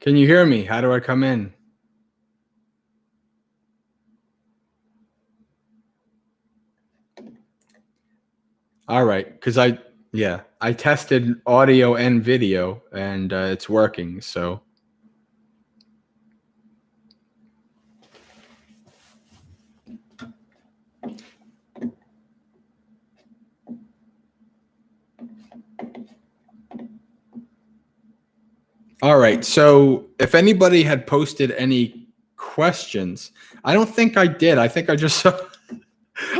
Can you hear me? How do I come in? All right, because I tested audio and video, and it's working. So, all right. So, if anybody had posted any questions, I don't think I did. I think I just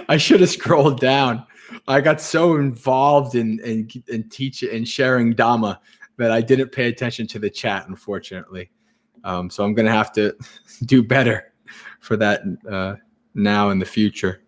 I should have scrolled down. I got so involved in teaching and sharing Dhamma that I didn't pay attention to the chat, unfortunately. So I'm going to have to do better for that now in the future.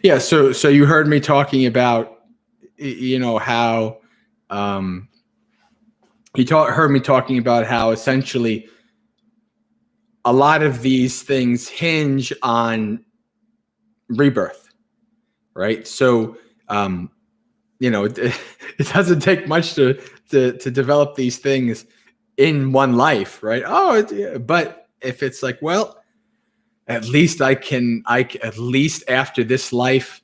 Yeah. So you heard me talking about, how heard me talking about how essentially a lot of these things hinge on rebirth, right? So, it doesn't take much to develop these things in one life, right? But if it's like, well, at least at least after this life,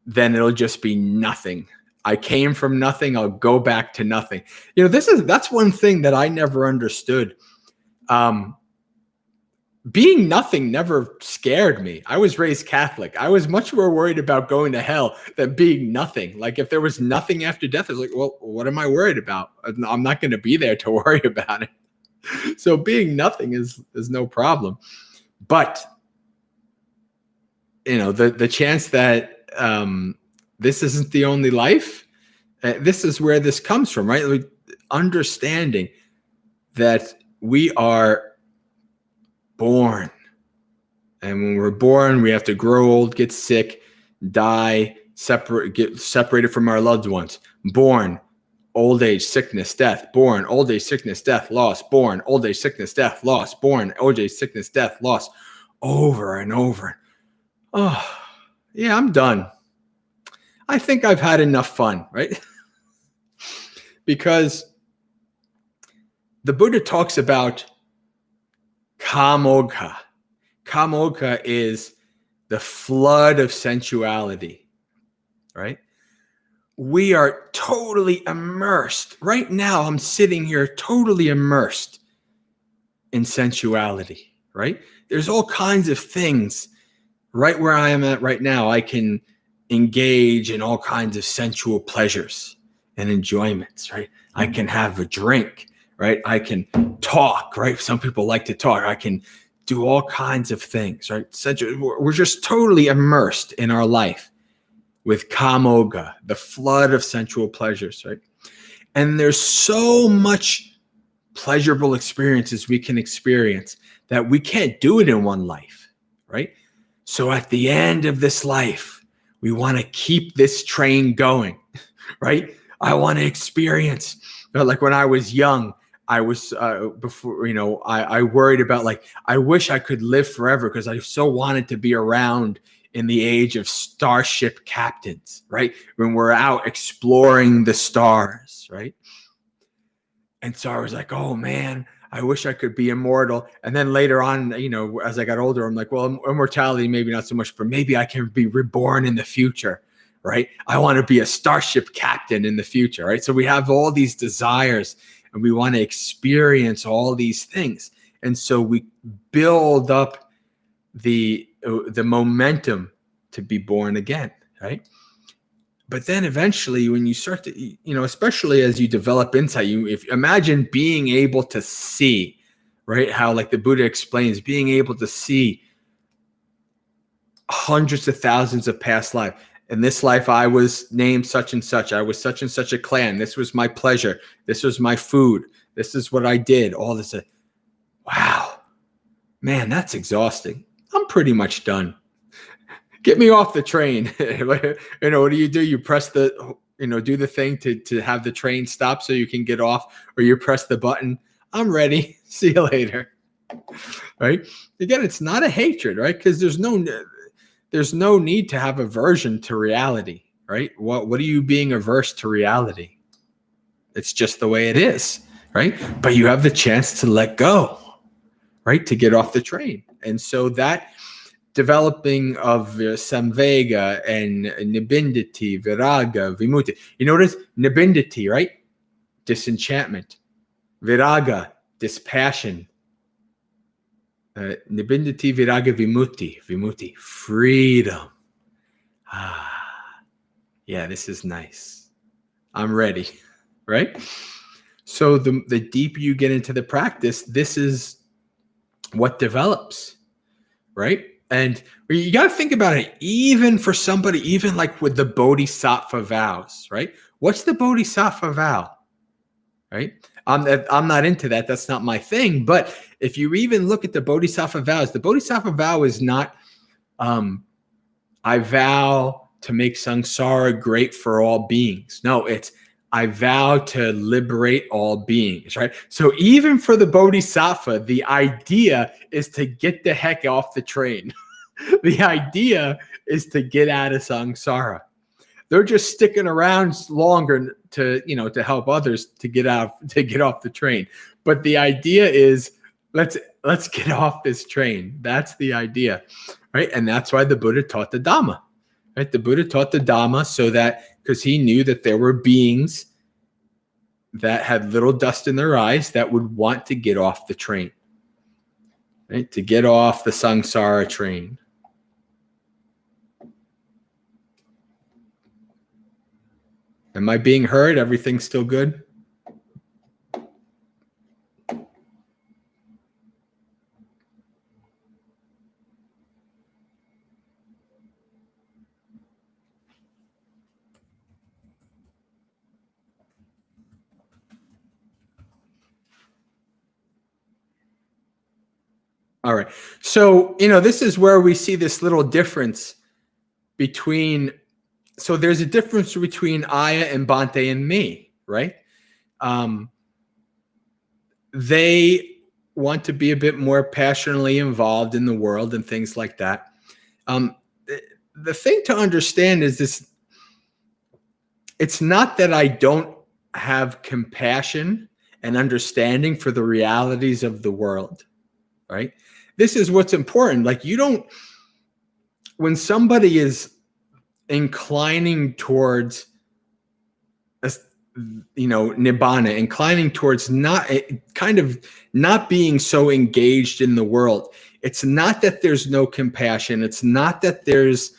then it'll just be nothing. I came from nothing. I'll go back to nothing. That's one thing that I never understood. Being nothing never scared me. I was raised Catholic. I was much more worried about going to hell than being nothing. Like if there was nothing after death, I was like, well, what am I worried about? I'm not going to be there to worry about it. So being nothing is no problem. But the chance that this isn't the only life, this is where this comes from, right? Like, understanding that we are born, and when we're born, we have to grow old, get sick, die, get separated from our loved ones. Born, old age, sickness, death. Born, old age, sickness, death, loss. Born, old age, sickness, death, loss. Born, old age, sickness, death, loss. Over and over. Oh, yeah, I'm done. I think I've had enough fun, right? Because the Buddha talks about kamogha. Kamogha is the flood of sensuality, right? We are totally immersed. Right now, I'm sitting here totally immersed in sensuality, right? There's all kinds of things right where I am at right now. I can engage in all kinds of sensual pleasures and enjoyments, right? I can have a drink, right? I can talk, right? Some people like to talk. I can do all kinds of things, right? We're just totally immersed in our life with kamogha, the flood of sensual pleasures, right? And there's so much pleasurable experiences we can experience that we can't do it in one life, right? So at the end of this life, we want to keep this train going, right? I want to experience, like when I was young, I was before, I worried about like, I wish I could live forever because I so wanted to be around in the age of starship captains, right? When we're out exploring the stars, right? And so I was like, oh man, I wish I could be immortal. And then later on, as I got older, I'm like, well, immortality, maybe not so much, but maybe I can be reborn in the future, right? I want to be a starship captain in the future, right? So we have all these desires and we want to experience all these things. And so we build up the momentum to be born again, right? But then eventually when you start to, especially as you develop insight, imagine being able to see, right? How like the Buddha explains, being able to see hundreds of thousands of past life. In this life, I was named such and such. I was such and such a clan. This was my pleasure. This was my food. This is what I did. All this. Wow, man, that's exhausting. I'm pretty much done. Get me off the train. What do? You press the, do the thing to have the train stop so you can get off, or you press the button. I'm ready. See you later. Right? Again, it's not a hatred, right? Because there's no need to have aversion to reality, right? What are you being averse to reality? It's just the way it is, right? But you have the chance to let go, right? To get off the train. And so that developing of samvega and nibinditi, viraga, vimutti. You notice nibinditi, right? Disenchantment. Viraga, dispassion. Nibinditi, viraga, vimutti, freedom. Yeah, this is nice. I'm ready, right? So the deeper you get into the practice, this is what develops, right? And you got to think about it, even for somebody, even like with the bodhisattva vows, right? What's the bodhisattva vow, right? I'm not into that. That's not my thing. But if you even look at the bodhisattva vows, the bodhisattva vow is not, I vow to make samsara great for all beings. No, it's, I vow to liberate all beings, right? So even for the bodhisattva, the idea is to get the heck off the train. The idea is to get out of samsara. They're just sticking around longer to help others to get off the train. But the idea is let's get off this train. That's the idea, right? And that's why the Buddha taught the Dhamma, right? The Buddha taught the Dhamma so that, because he knew that there were beings that had little dust in their eyes that would want to get off the train, right? To get off the samsara train. Am I being heard? Everything's still good? All right. So, this is where we see this little difference between, so there's a difference between Aya and Bhante and me, right? They want to be a bit more passionately involved in the world and things like that. The thing to understand is this, it's not that I don't have compassion and understanding for the realities of the world, right? This is what's important. Like, when somebody is inclining towards, nibbana, inclining towards not being so engaged in the world, it's not that there's no compassion. It's not that there's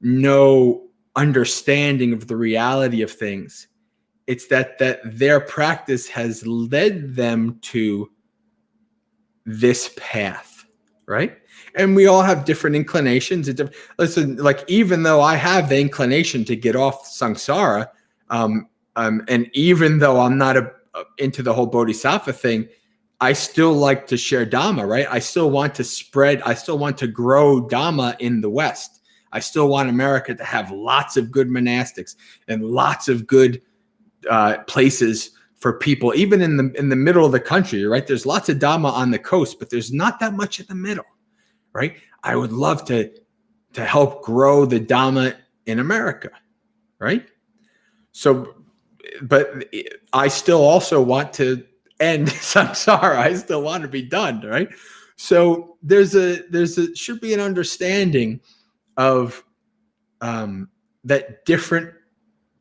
no understanding of the reality of things. It's that their practice has led them to this path, right? And we all have different inclinations. Listen, like, even though I have the inclination to get off samsara, and even though I'm not into the whole bodhisattva thing, I still like to share Dhamma, right? I still want to grow Dhamma in the West. I still want America to have lots of good monastics and lots of good places for people, even in the middle of the country, right? There's lots of Dhamma on the coast, but there's not that much in the middle, right? I would love to help grow the Dhamma in America, right? So, but I still also want to end samsara. I still want to be done, right? So there's should be an understanding of that different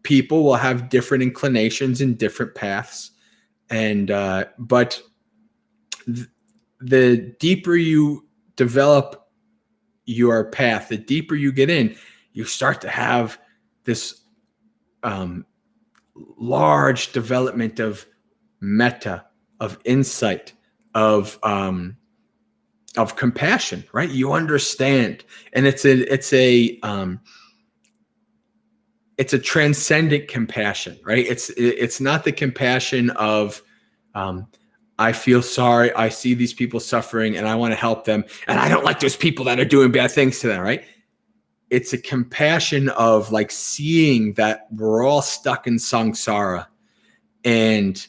people will have different inclinations and different paths, and but the deeper you develop your path, the deeper you get in, you start to have this large development of metta, of insight, of compassion, right? You understand, and it's a transcendent compassion, right? It's not the compassion of I feel sorry, I see these people suffering and I want to help them, and I don't like those people that are doing bad things to them, right? it's a compassion of like seeing that we're all stuck in samsara and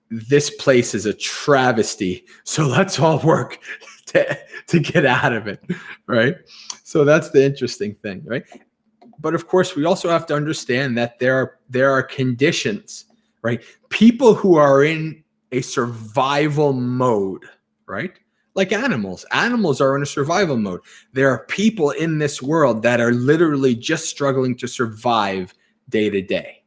this place is a travesty. So let's all work to get out of it, right? So that's the interesting thing, right? But of course, we also have to understand that there are conditions, right? People who are in a survival mode, right? Like animals. Animals are in a survival mode. There are people in this world that are literally just struggling to survive day to day,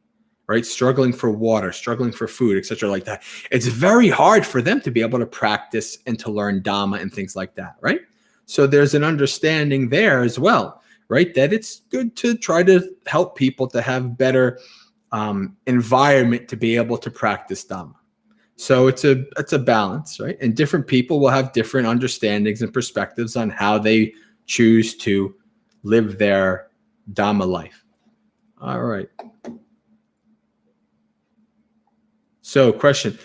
right? Struggling for water, struggling for food, etc., like that. It's very hard for them to be able to practice and to learn Dhamma and things like that, right? So there's an understanding there as well, right? That it's good to try to help people to have better environment to be able to practice Dhamma. So it's a balance, right? And different people will have different understandings and perspectives on how they choose to live their Dhamma life. All right. So question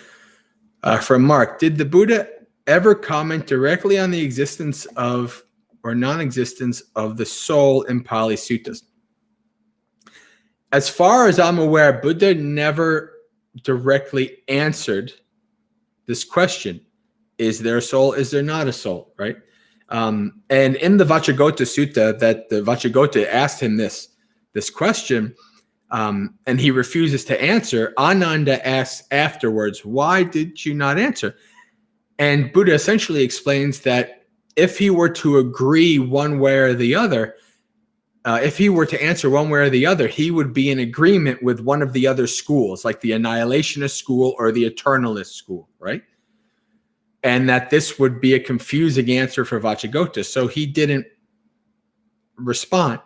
from Mark. Did the Buddha ever comment directly on the existence of or non-existence of the soul in Pali Suttas? As far as I'm aware, Buddha never directly answered this question. Is there a soul? Is there not a soul? Right? And in the Vacchagotta Sutta, that the Vacchagotta asked him this question, and he refuses to answer. Ananda asks afterwards, why did you not answer? And Buddha essentially explains that if he were to agree one way or the other, if he were to answer one way or the other, he would be in agreement with one of the other schools, like the annihilationist school or the eternalist school, right? And that this would be a confusing answer for Vacchagotta. So he didn't respond.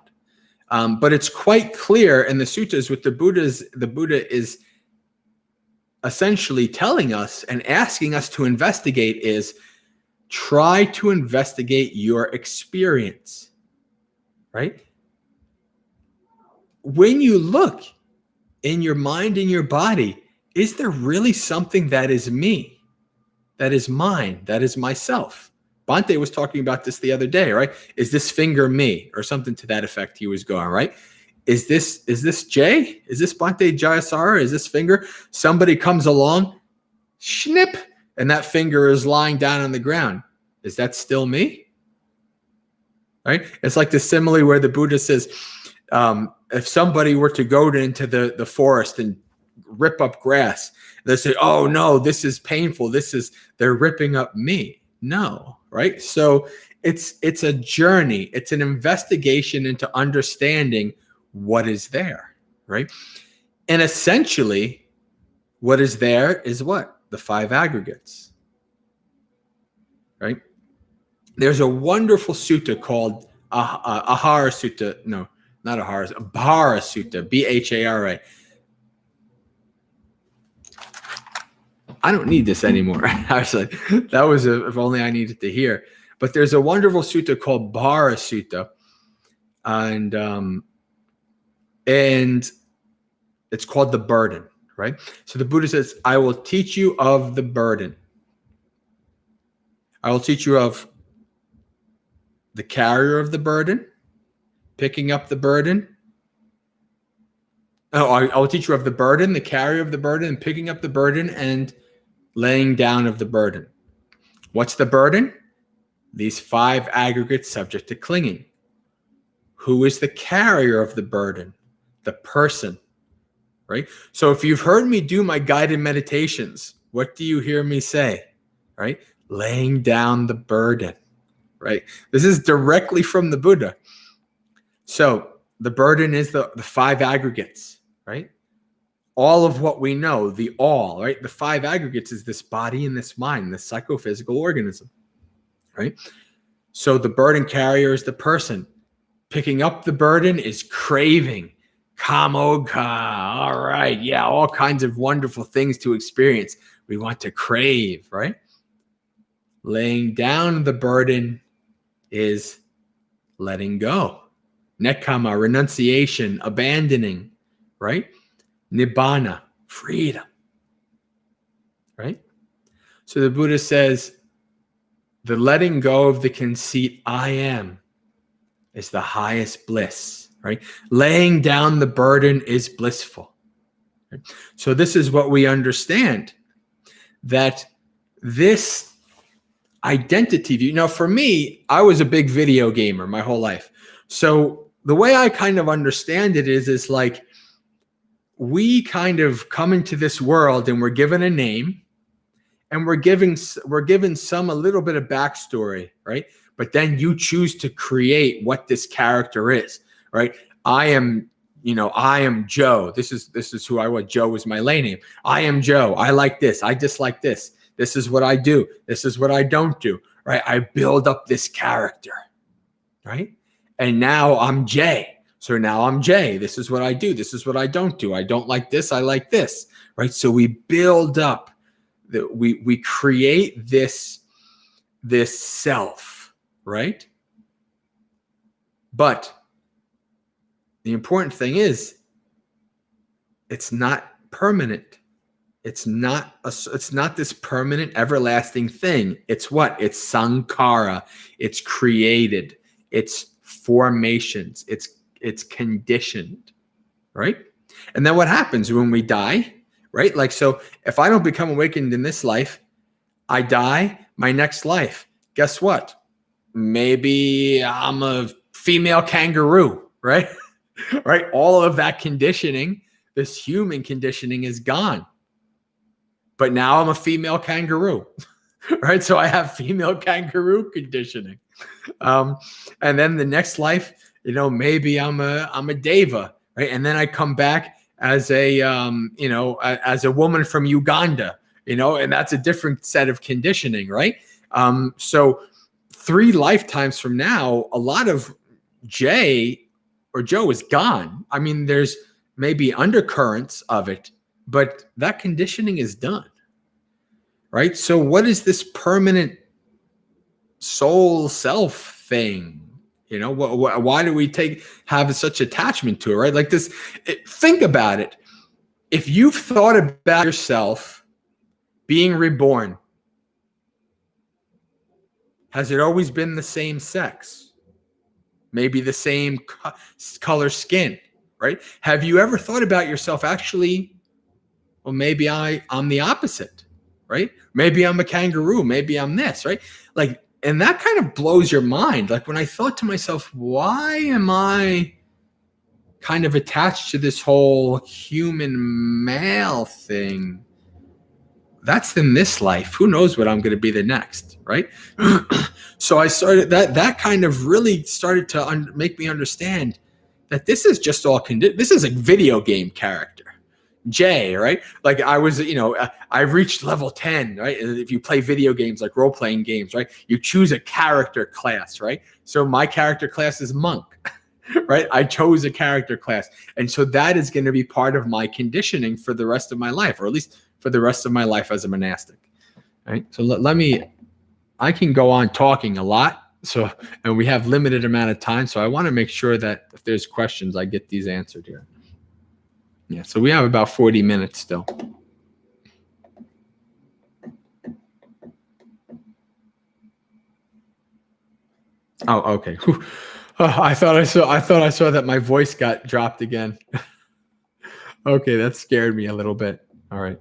But it's quite clear in the suttas with the Buddha is essentially telling us and asking us to investigate is try to investigate your experience, right? When you look in your mind and your body, is there really something that is me, that is mine, that is myself? Bhante was talking about this the other day, right? Is this finger me, or something to that effect? He was going, right? Is this Jay? Is this Bhante Jayasara? Is this finger? Somebody comes along, snip, and that finger is lying down on the ground. Is that still me? Right? It's like the simile where the Buddha says, if somebody were to go into the forest and rip up grass, they say, oh no, this is painful. They're ripping up me. No, right? So it's a journey. It's an investigation into understanding what is there, right? And essentially, what is there is what? The five aggregates, right? There's a wonderful sutta called Ahara Sutta. No, not Ahara, Bhara Sutta, Bhara. I don't need this anymore. I was like, that was if only I needed to hear. But there's a wonderful sutta called Bhara Sutta, and it's called the burden, right? So the Buddha says, I will teach you of the burden. I will teach you of the carrier of the burden, picking up the burden. Oh, I will teach you of the burden, the carrier of the burden, and picking up the burden and laying down of the burden. What's the burden? These five aggregates subject to clinging. Who is the carrier of the burden? The person, right? So if you've heard me do my guided meditations, what do you hear me say, right? Laying down the burden, right? This is directly from the Buddha. So the burden is the five aggregates, right? All of what we know, the all, right? The five aggregates is this body and this mind, this psychophysical organism, right? So the burden carrier is the person. Picking up the burden is craving, kamoka. All right, yeah, all kinds of wonderful things to experience. We want to crave, right? Laying down the burden is letting go. Nekkhamma, renunciation, abandoning, right? Nibbana, freedom, right? So the Buddha says, the letting go of the conceit, I am, is the highest bliss, right? Laying down the burden is blissful. Right? So this is what we understand, that this identity view. Now, for me, I was a big video gamer my whole life. So the way I kind of understand it is like we kind of come into this world and we're given a name, and we're given some a little bit of backstory, right? But then you choose to create what this character is, right? I am Joe. This is who I was. Joe is my lay name. I am Joe. I like this. I dislike this. This is what I do. This is what I don't do, right? I build up this character, right? And now I'm Jay. So now I'm Jay. This is what I do. This is what I don't do. I don't like this. I like this, right? So we build up, we create this self, right? But the important thing is, it's not permanent. It's not this permanent, everlasting thing. It's what? It's sankhara. It's created. It's formations. It's conditioned, right? And then what happens when we die, right? Like, so if I don't become awakened in this life, I die, my next life, guess what? Maybe I'm a female kangaroo, right? Right? All of that conditioning, this human conditioning, is gone. But now I'm a female kangaroo, right? So I have female kangaroo conditioning. And then the next life, maybe I'm a deva, right? And then I come back as as a woman from Uganda, and that's a different set of conditioning, right? So 3 lifetimes from now, a lot of Jay or Joe is gone. I mean, there's maybe undercurrents of it, but that conditioning is done, right? So what is this permanent soul self thing? Why do we have such attachment to it, right? Like this, think about it. If you've thought about yourself being reborn, has it always been the same sex? Maybe the same color skin, right? Have you ever thought about yourself actually, well, maybe I'm the opposite, right? Maybe I'm a kangaroo. Maybe I'm this, right? Like, and that kind of blows your mind. Like when I thought to myself, why am I kind of attached to this whole human male thing? That's in this life. Who knows what I'm going to be the next, right? So I started that kind of really started to make me understand that this is just all this is a video game character. Jay, right? Like I was, I reached level 10, right? If you play video games, like role-playing games, right? You choose a character class, right? So my character class is monk, right? I chose a character class. And so that is going to be part of my conditioning for the rest of my life, or at least for the rest of my life as a monastic, right? So I can go on talking a lot. So, and we have limited amount of time. So I want to make sure that if there's questions, I get these answered here. Yeah, so we have about 40 minutes still. Oh, okay. I thought I saw that my voice got dropped again. Okay, that scared me a little bit. All right.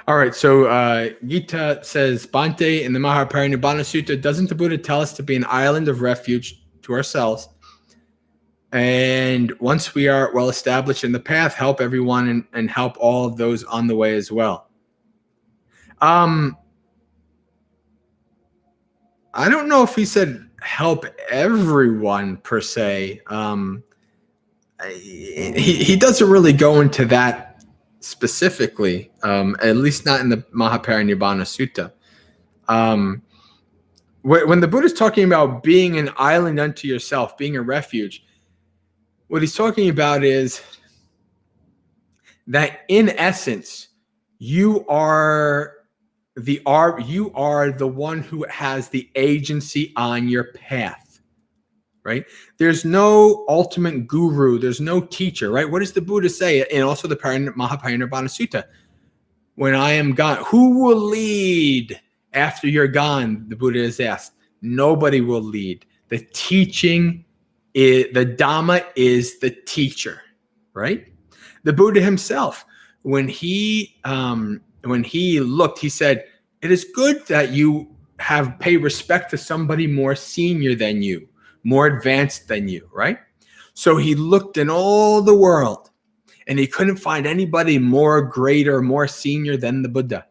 All right, so Gita says, Bhante, in the Mahaparinibbana Sutta, doesn't the Buddha tell us to be an island of refuge to ourselves? And once we are well established in the path, help everyone and help all of those on the way as well. I don't know if he said help everyone per se. He doesn't really go into that specifically, at least not in the Mahaparinibbana Sutta. When the Buddha is talking about being an island unto yourself, being a refuge, what he's talking about is that in essence, you are the one who has the agency on your path. right? There's no ultimate guru. There's no teacher, right? What does the Buddha say? And also the Mahaparinirvana Sutta. When I am gone, who will lead after you're gone? The Buddha is asked. Nobody will lead. The teaching, the Dhamma is the teacher, right? The Buddha himself, when he looked, he said, "It is good that you pay respect to somebody more senior than you, more advanced than you," right? So he looked in all the world, and he couldn't find anybody more greater, more senior than the Buddha.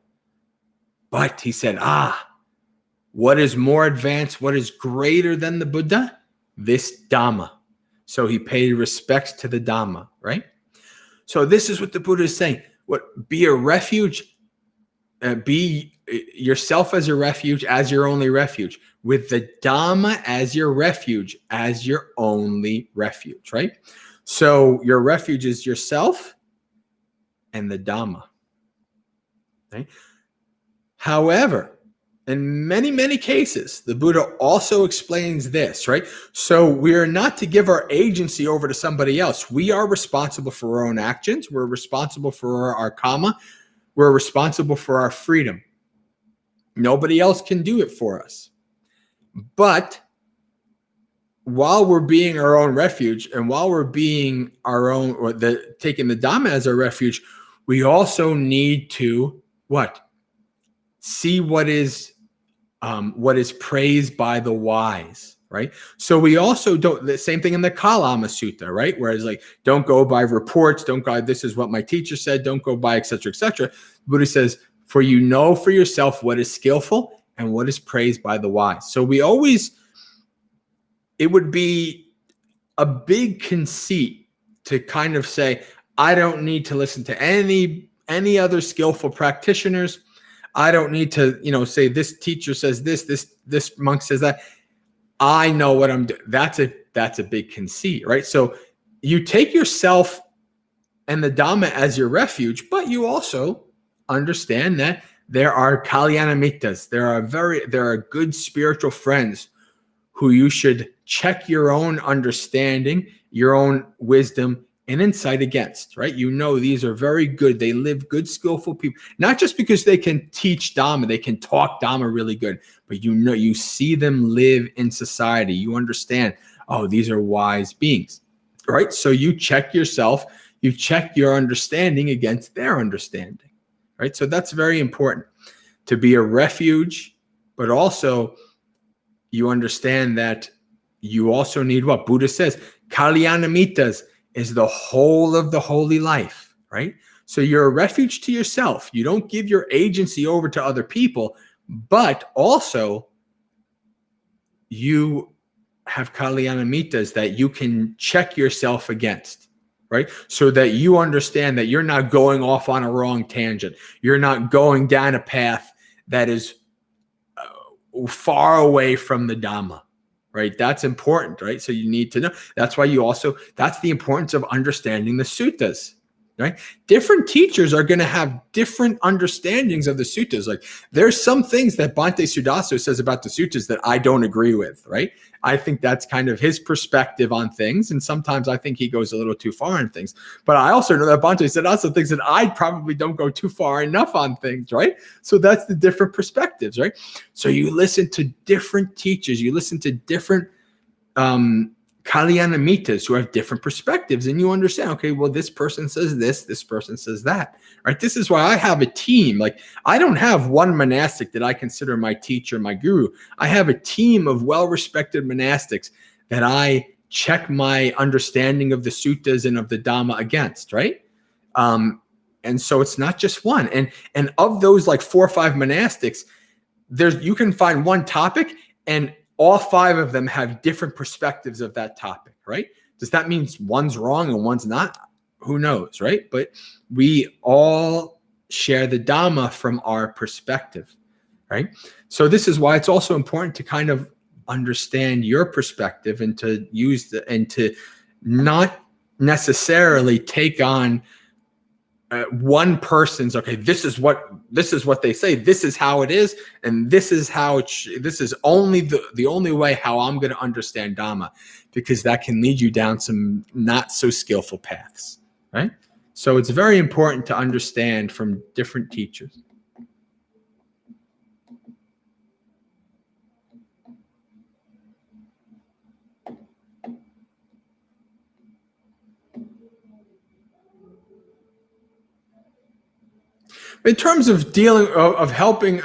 But he said, what is more advanced, what is greater than the Buddha? This Dhamma. So he paid respects to the Dhamma, right? So this is what the Buddha is saying. Be a refuge, be yourself as a refuge, as your only refuge, with the Dhamma as your refuge, as your only refuge, right? So your refuge is yourself and the Dhamma, right? However, in many, many cases, the Buddha also explains this, right? So we are not to give our agency over to somebody else. We are responsible for our own actions. We're responsible for our karma. We're responsible for our freedom. Nobody else can do it for us. But while we're being our own refuge, and while we're being our own, or taking the Dhamma as our refuge, we also need to what? See what is praised by the wise, right? So we also don't, the same thing in the Kalama Sutta, right? Whereas like, don't go by reports, don't go, this is what my teacher said, don't go by, et cetera, et cetera. Buddha says, for you know for yourself what is skillful and what is praised by the wise. So we always, it would be a big conceit to kind of say, I don't need to listen to any other skillful practitioners. I don't need to, say this teacher says this monk says that. I know what I'm doing. That's a big conceit, right? So you take yourself and the Dhamma as your refuge, but you also understand that there are Kalyana Mittas. There are good spiritual friends who you should check your own understanding, your own wisdom, and insight against, right? These are very good. They live good, skillful people, not just because they can teach Dhamma, they can talk Dhamma really good, but you see them live in society. You understand, these are wise beings, right? So you check yourself, you check your understanding against their understanding, right? So that's very important to be a refuge, but also you understand that you also need what Buddha says, Kalyana Mittas is the whole of the holy life, right? So you're a refuge to yourself. You don't give your agency over to other people, but also you have Kalyana Mittas that you can check yourself against, right? So that you understand that you're not going off on a wrong tangent. You're not going down a path that is far away from the Dhamma. Right? That's important, right? So you need to know. That's why that's the importance of understanding the suttas, right? Different teachers are going to have different understandings of the suttas. Like there's some things that Bhante Sudaso says about the suttas that I don't agree with, right? I think that's kind of his perspective on things. And sometimes I think he goes a little too far in things. But I also know that Bhante Sudaso thinks that I probably don't go too far enough on things, right? So that's the different perspectives, right? So you listen to different teachers. You listen to different Kalyana Mittas who have different perspectives, and you understand, okay, well, this person says this person says that, right? This is why I have a team. Like I don't have one monastic that I consider my teacher, my guru. I have a team of well-respected monastics that I check my understanding of the suttas and of the Dhamma against, right? And so it's not just one. And of those like 4 or 5 monastics, you can find one topic and all 5 of them have different perspectives of that topic, right? Does that mean one's wrong and one's not? Who knows, right? But we all share the Dhamma from our perspective, right? So this is why it's also important to kind of understand your perspective and to use and to not necessarily take on one person's, okay, this is what they say, this is how it is, and this is how this is only the only way how I'm going to understand Dhamma, because that can lead you down some not so skillful paths, right? So it's very important to understand from different teachers. In terms of dealing, of helping,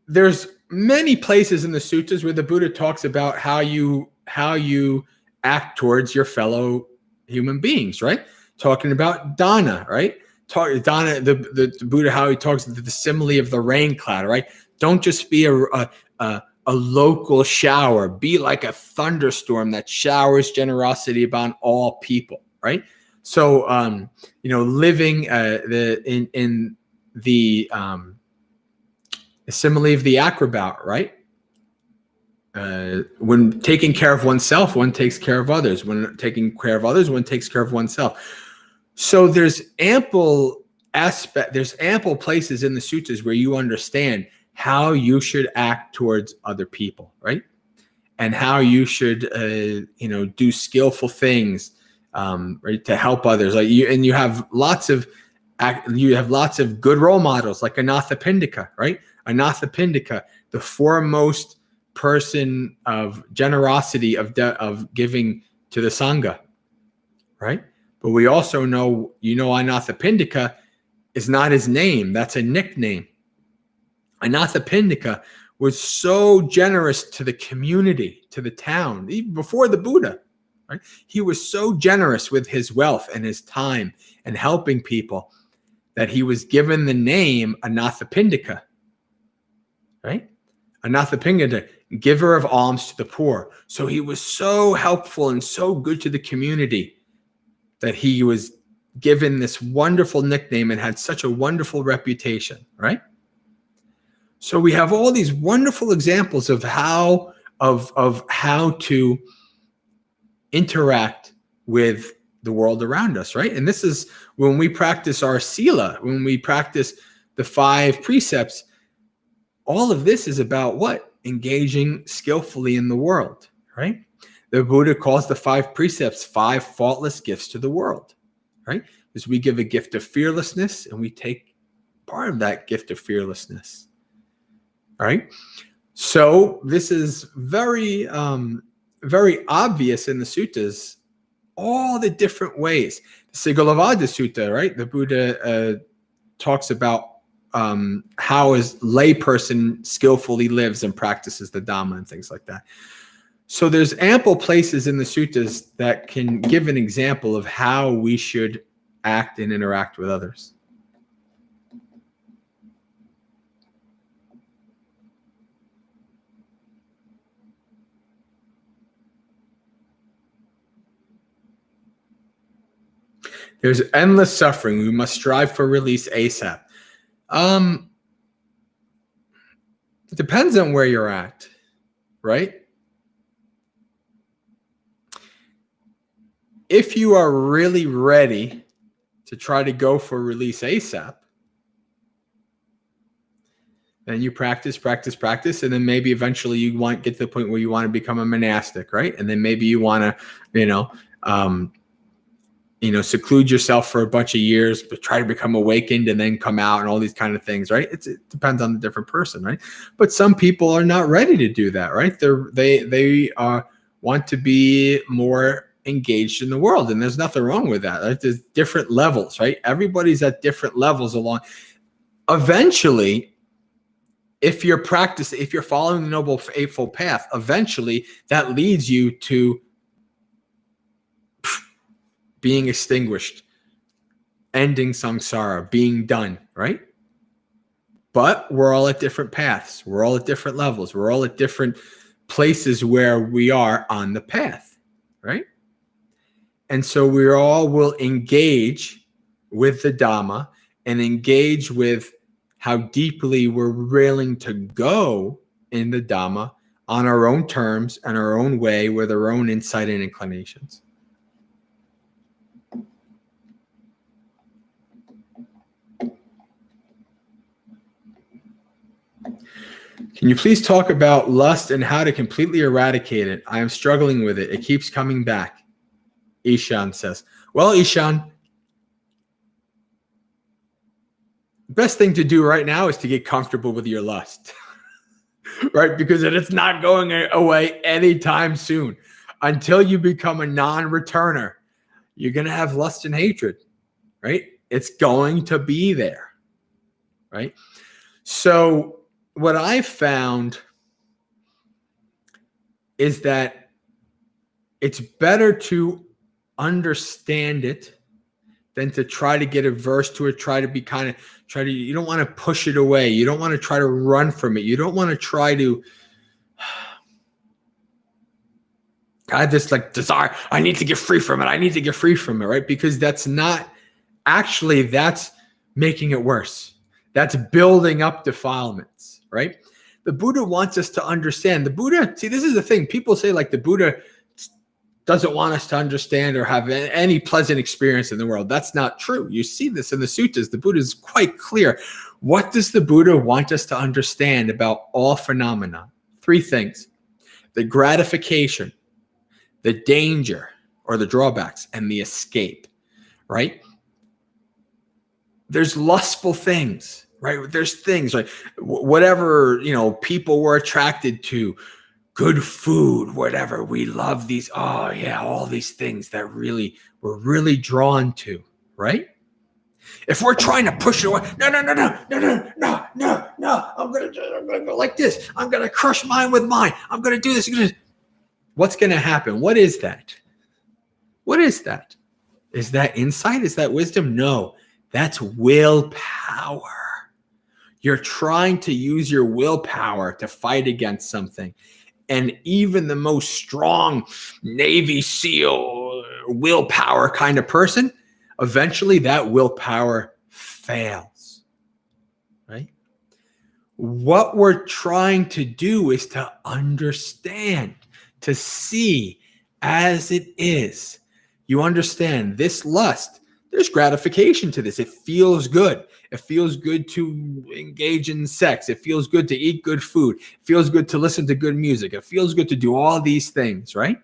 there's many places in the suttas where the Buddha talks about how you act towards your fellow human beings, right? Talking about dana, right? Dana, the Buddha, how he talks the simile of the rain cloud, right? Don't just be a local shower. Be like a thunderstorm that showers generosity upon all people, right? So, living in the simile of the acrobat, right? When taking care of oneself, one takes care of others. When taking care of others, one takes care of oneself. So there's ample places in the suttas where you understand how you should act towards other people, right? And how you should, do skillful things, right, to help others. Like you have lots of good role models, like Anathapindika, right? Anathapindika, the foremost person of generosity of giving to the Sangha, right? But we also know, Anathapindika is not his name. That's a nickname. Anathapindika was so generous to the community, to the town, even before the Buddha, right? He was so generous with his wealth and his time and helping people that he was given the name Anathapindika, right? Anathapindika, giver of alms to the poor. So he was so helpful and so good to the community that he was given this wonderful nickname and had such a wonderful reputation, right? So we have all these wonderful examples of how to interact with the world around us, right? And this is when we practice our sila, when we practice the 5 precepts. All of this is about what? Engaging skillfully in the world, right? The Buddha calls the 5 precepts 5 faultless gifts to the world, right? Because we give a gift of fearlessness and we take part of that gift of fearlessness. All right. So this is very, very obvious in the suttas, all the different ways. The Sigalovada Sutta, right? The Buddha talks about how a layperson skillfully lives and practices the Dhamma and things like that. So there's ample places in the suttas that can give an example of how we should act and interact with others. There's endless suffering. We must strive for release ASAP. It depends on where you're at, right? If you are really ready to try to go for release ASAP, then you practice, and then maybe eventually you get to the point where you want to become a monastic, right? And then maybe you want to, seclude yourself for a bunch of years, but try to become awakened and then come out and all these kind of things, right? It depends on the different person, right? But some people are not ready to do that, right? They want to be more engaged in the world, and there's nothing wrong with that. Right? There's different levels, right? Everybody's at different levels along. Eventually, if you're following the Noble Eightfold Path, eventually that leads you to being extinguished, ending samsara, being done, right? But we're all at different paths. We're all at different levels. We're all at different places where we are on the path, right? And so we all will engage with the Dhamma and engage with how deeply we're willing to go in the Dhamma on our own terms and our own way with our own insight and inclinations. Can you please talk about lust and how to completely eradicate it? I am struggling with it. It keeps coming back. Ishan says, well, Ishan, best thing to do right now is to get comfortable with your lust, right? Because it's not going away anytime soon. Until you become a non-returner, you're going to have lust and hatred, right? It's going to be there, right? So what I found is that it's better to understand it than to try to get averse to it, you don't want to push it away. You don't want to try to run from it. You don't want to try to, I have this like desire, I need to get free from it. I need to get free from it, right? Because that's making it worse. That's building up defilements, right? The Buddha wants us to understand. The Buddha, see, this is the thing. People say like the Buddha doesn't want us to understand or have any pleasant experience in the world. That's not true. You see this in the suttas. The Buddha is quite clear. What does the Buddha want us to understand about all phenomena? 3 things: the gratification, the danger or the drawbacks, and the escape, right? There's lustful things, right? There's things like whatever, people were attracted to, good food, whatever. We love these. Oh yeah. All these things that we're really drawn to, right? If we're trying to push it away, no. I'm going to go like this. I'm going to crush mine with mine. I'm going to do this. What's going to happen? What is that? What is that? Is that insight? Is that wisdom? No, that's willpower. You're trying to use your willpower to fight against something. And even the most strong Navy SEAL willpower kind of person, eventually that willpower fails, right? What we're trying to do is to understand, to see as it is. You understand this lust, there's gratification to this. It feels good. It feels good to engage in sex. It feels good to eat good food. It feels good to listen to good music. It feels good to do all these things, right?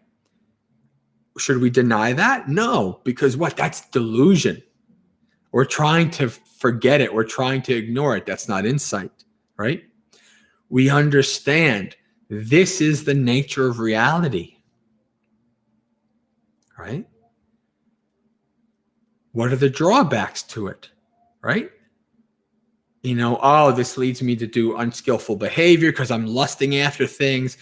Should we deny that? No, because what? That's delusion. We're trying to forget it. We're trying to ignore it. That's not insight, right? We understand this is the nature of reality, right? What are the drawbacks to it, right? This leads me to do unskillful behavior because I'm lusting after things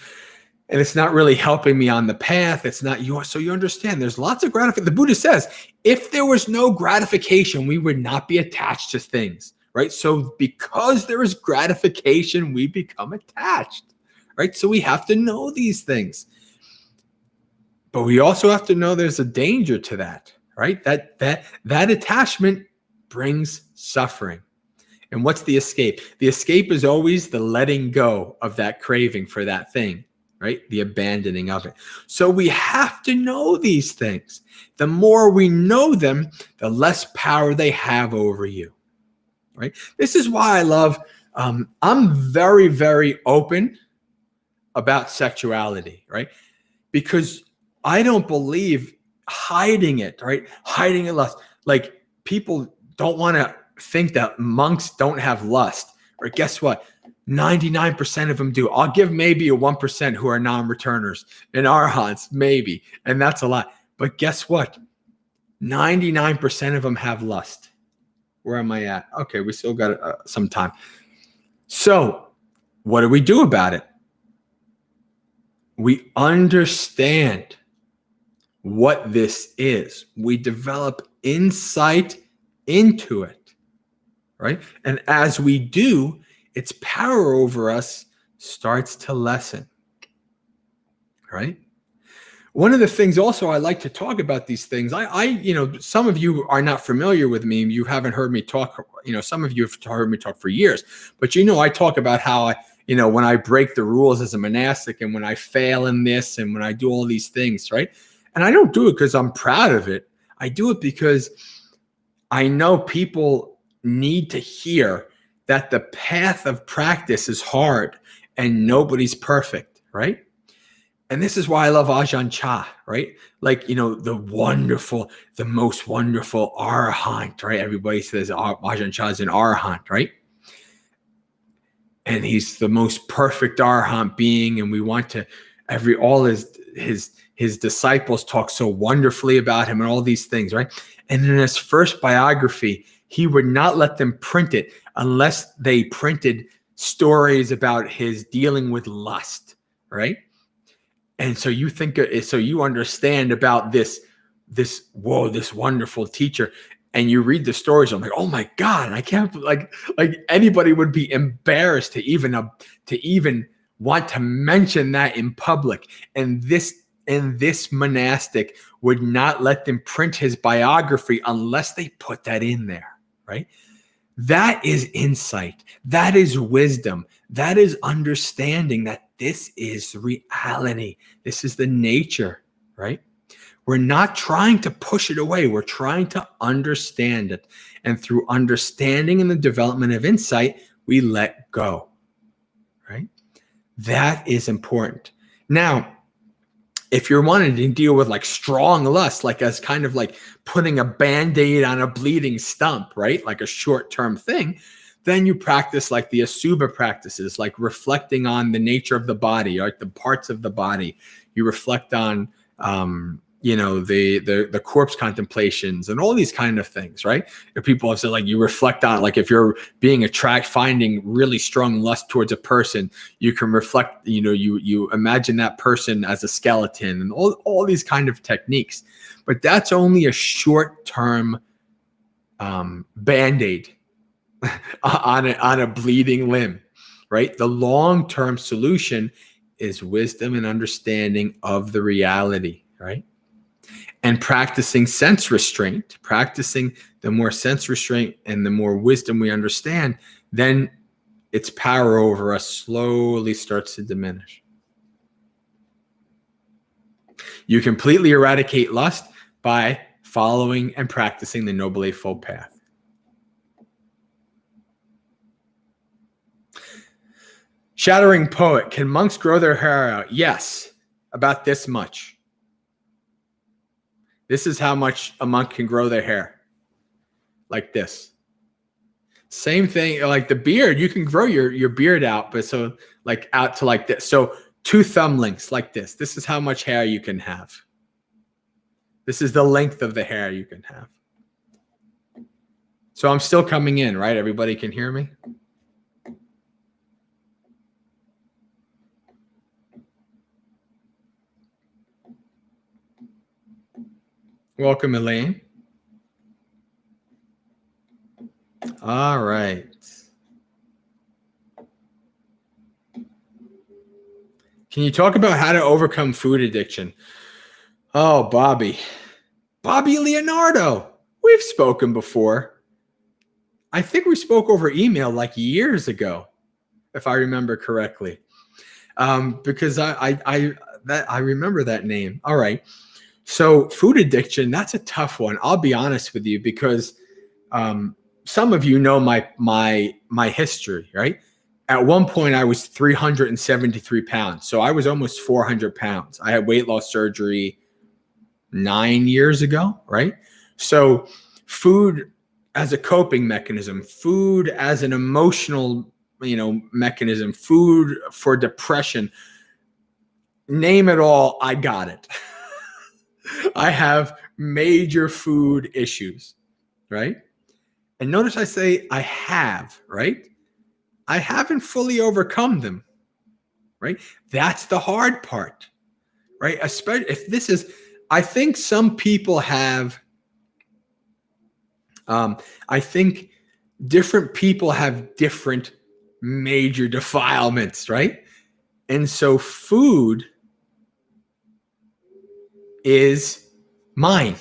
and it's not really helping me on the path. It's not yours. So you understand there's lots of gratification. The Buddha says, if there was no gratification, we would not be attached to things, right? So because there is gratification, we become attached, right? So we have to know these things. But we also have to know there's a danger to that, right? That attachment brings suffering. And what's the escape? The escape is always the letting go of that craving for that thing, right? The abandoning of it. So we have to know these things. The more we know them, the less power they have over you, right? This is why I love, I'm very, very open about sexuality, right? Because I don't believe hiding it, right? Hiding it lust. Like people don't want to think that monks don't have lust, or guess what? 99% of them do. I'll give maybe a 1% who are non-returners and arhats, maybe, and that's a lot. But guess what? 99% of them have lust. Where am I at? Okay, we still got some time. So what do we do about it? We understand what this is. We develop insight into it. Right? And as we do, its power over us starts to lessen. Right? One of the things also I like to talk about these things. Some of you are not familiar with me. You haven't heard me talk. Some of you have heard me talk for years. But I talk about how when I break the rules as a monastic and when I fail in this and when I do all these things, right? And I don't do it because I'm proud of it. I do it because I know people need to hear that the path of practice is hard and nobody's perfect, right? And this is why I love Ajahn Chah, right? Like, the most wonderful arahant, right? Everybody says Ajahn Chah is an arahant, right? And he's the most perfect arahant being, and we want to all his disciples talk so wonderfully about him and all these things, right? And in his first biography, he would not let them print it unless they printed stories about his dealing with lust, right? And so you understand about this wonderful teacher, and you read the stories. I'm like, oh my God, I can't like anybody would be embarrassed to even want to mention that in public. And this monastic would not let them print his biography unless they put that in there, right? That is insight. That is wisdom. That is understanding that this is reality. This is the nature, right? We're not trying to push it away. We're trying to understand it. And through understanding and the development of insight, we let go, right? That is important. Now, if you're wanting to deal with like strong lust, like as kind of like putting a Band-Aid on a bleeding stump, right? Like a short-term thing, then you practice like the Asubha practices, like reflecting on the nature of the body, like the parts of the body. You reflect on, the corpse contemplations and all these kind of things, right? If people have said like you reflect on, like if you're being finding really strong lust towards a person, you can reflect, you imagine that person as a skeleton and all these kind of techniques. But that's only a short-term Band-Aid on a bleeding limb, right? The long-term solution is wisdom and understanding of the reality, right? And practicing sense restraint, the more sense restraint and the more wisdom we understand, then its power over us slowly starts to diminish. You completely eradicate lust by following and practicing the Noble Eightfold Path. Shattering Poet, can monks grow their hair out? Yes, about this much. This is how much a monk can grow their hair. Like this. Same thing, like the beard, you can grow your beard out, but so like out to like this. So 2 thumb lengths like this. This is how much hair you can have. This is the length of the hair you can have. So I'm still coming in, right? Everybody can hear me? Welcome, Elaine. All right. Can you talk about how to overcome food addiction? Oh, Bobby Leonardo. We've spoken before. I think we spoke over email like years ago, if I remember correctly. Because I remember that name. All right. So food addiction, that's a tough one. I'll be honest with you, because some of you know my history, right? At one point, I was 373 pounds. So I was almost 400 pounds. I had weight loss surgery 9 years ago, right? So food as a coping mechanism, food as an emotional, mechanism, food for depression, name it all, I got it. I have major food issues, right? And notice I say I have, right? I haven't fully overcome them, right? That's the hard part, right? Especially if this is, I think some people have, I think different people have different major defilements, right? And so food is mine,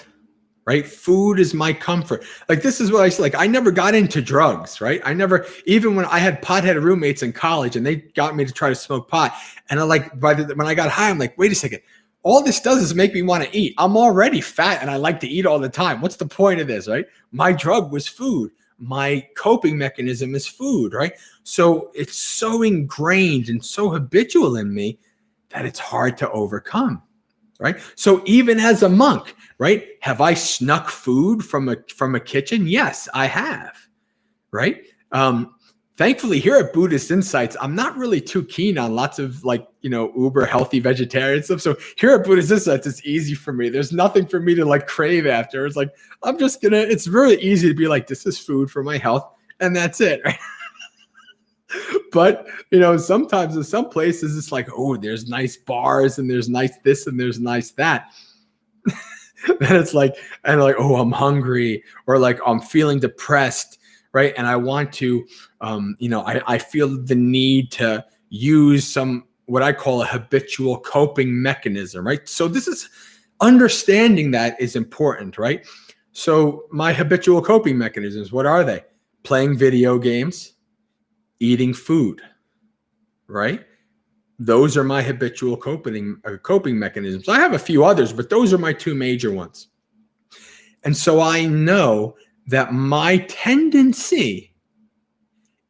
right? Food is my comfort. Like, this is what I like. I never got into drugs, right? I never, even when I had pothead roommates in college and they got me to try to smoke pot. And I like, when I got high, I'm like, wait a second. All this does is make me want to eat. I'm already fat and I like to eat all the time. What's the point of this, right? My drug was food. my coping mechanism is food, right? So it's so ingrained and so habitual in me that it's hard to overcome, right? So even as a monk, right, have I snuck food from a kitchen? Yes, I have, right? Thankfully, here at Buddhist Insights, I'm not really too keen on lots of uber healthy vegetarian stuff. So here at Buddhist Insights, it's easy for me. There's nothing for me to crave after. It's like, it's really easy to be like, this is food for my health. And that's it, right? But, sometimes in some places, it's like, oh, there's nice bars and there's nice this and there's nice that. Then it's like, oh, I'm hungry, or I'm feeling depressed. Right. And I want to, I feel the need to use some, what I call a habitual coping mechanism. Right. So this is understanding that is important. Right. So my habitual coping mechanisms, what are they? Playing video games, eating food. Right. Those are my habitual coping mechanisms. I have a few others, but those are my two major ones. And so I know that my tendency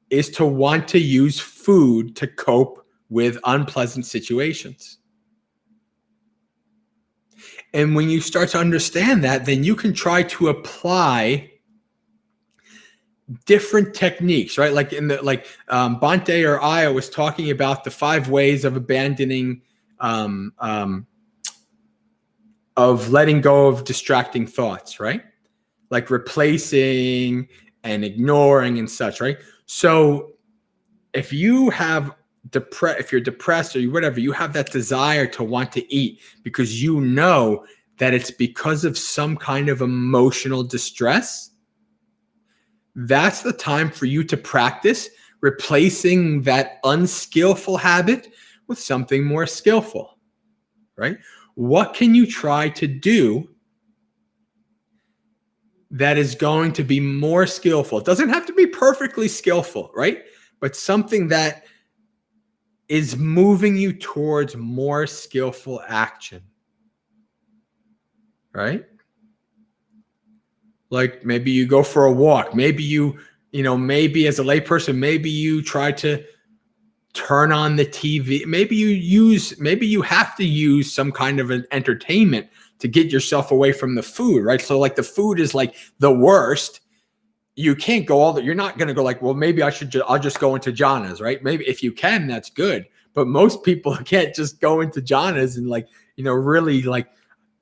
is to want to use food to cope with unpleasant situations. And when you start to understand that, then you can try to apply different techniques, right? Like Bhante or Aya was talking about the 5 ways of abandoning, of letting go of distracting thoughts, right? Like replacing and ignoring and such, right? So if you have if you're depressed or whatever, you have that desire to want to eat because you know that it's because of some kind of emotional distress, that's the time for you to practice replacing that unskillful habit with something more skillful, right? What can you try to do that is going to be more skillful? It doesn't have to be perfectly skillful, right? But something that is moving you towards more skillful action, right? Like maybe you go for a walk. Maybe maybe as a layperson, maybe you try to turn on the TV. Maybe you have to use some kind of an entertainment to get yourself away from the food, right? So the food is the worst. You can't go you're not going to go well, maybe I'll just go into jhanas, right? Maybe if you can, that's good. But most people can't just go into jhanas and really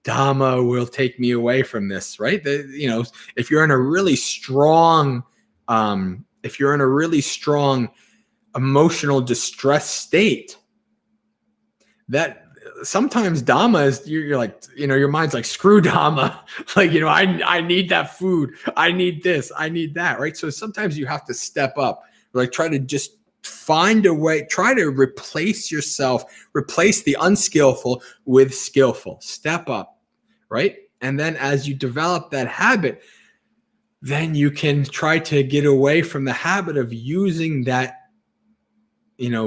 Dhamma will take me away from this, right? If you're in a really strong, emotional distress state, that sometimes Dhamma is, you're your mind's screw Dhamma. I need that food. I need this. I need that. Right. So sometimes you have to step up, try to just find a way, try to replace the unskillful with skillful. Step up. Right. And then as you develop that habit, then you can try to get away from the habit of using that,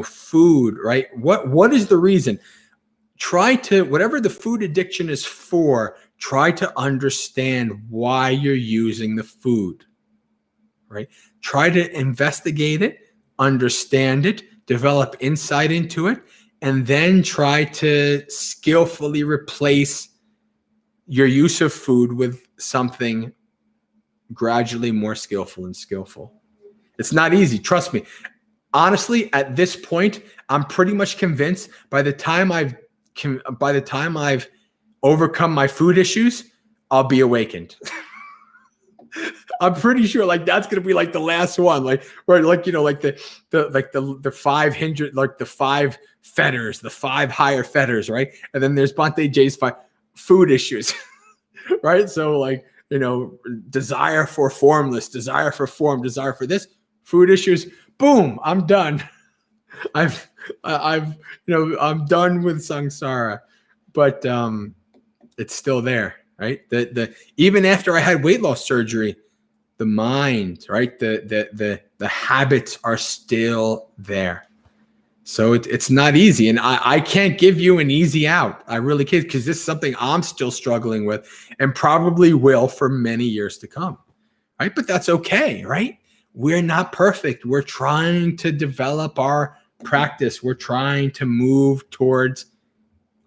food, right? What is the reason? Try to, whatever the food addiction is for, try to understand why you're using the food, right? Try to investigate it, understand it, develop insight into it, and then try to skillfully replace your use of food with something gradually more skillful and skillful. It's not easy. Trust me. Honestly, at this point, I'm pretty much convinced by the time I've overcome my food issues, I'll be awakened. I'm pretty sure that's going to be the last one, the 500, the 5 fetters, the 5 higher fetters, right? And then there's Bhante J's 5 food issues, right? So desire for formless, desire for form, desire for this, food issues, boom, I'm done. I'm done with samsara, but it's still there, right? Even after I had weight loss surgery, the mind, right? The habits are still there. So it's not easy. And I can't give you an easy out. I really can't, because this is something I'm still struggling with and probably will for many years to come. right? But that's okay, right? We're not perfect. We're trying to develop our practice. We're trying to move towards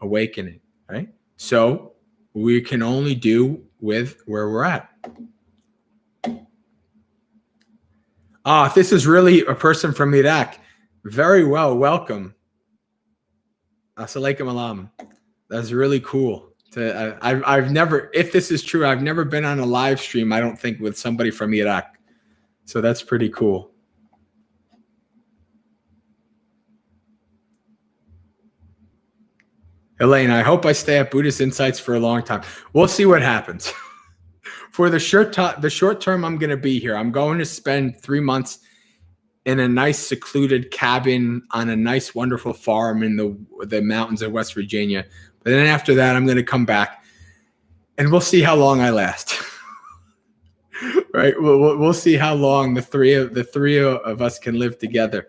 awakening, right? So we can only do with where we're at. If this is really a person from Iraq, very well, welcome. Assalamualaikum alam. That's really cool. I've never, if this is true, I've never been on a live stream, I don't think, with somebody from Iraq. So that's pretty cool. Elaine, I hope I stay at Buddhist Insights for a long time. We'll see what happens. For the short term, I'm going to be here. I'm going to spend 3 months in a nice secluded cabin on a nice, wonderful farm in the mountains of West Virginia. But then after that, I'm going to come back, and we'll see how long I last. Right? We'll see how long the three of us can live together.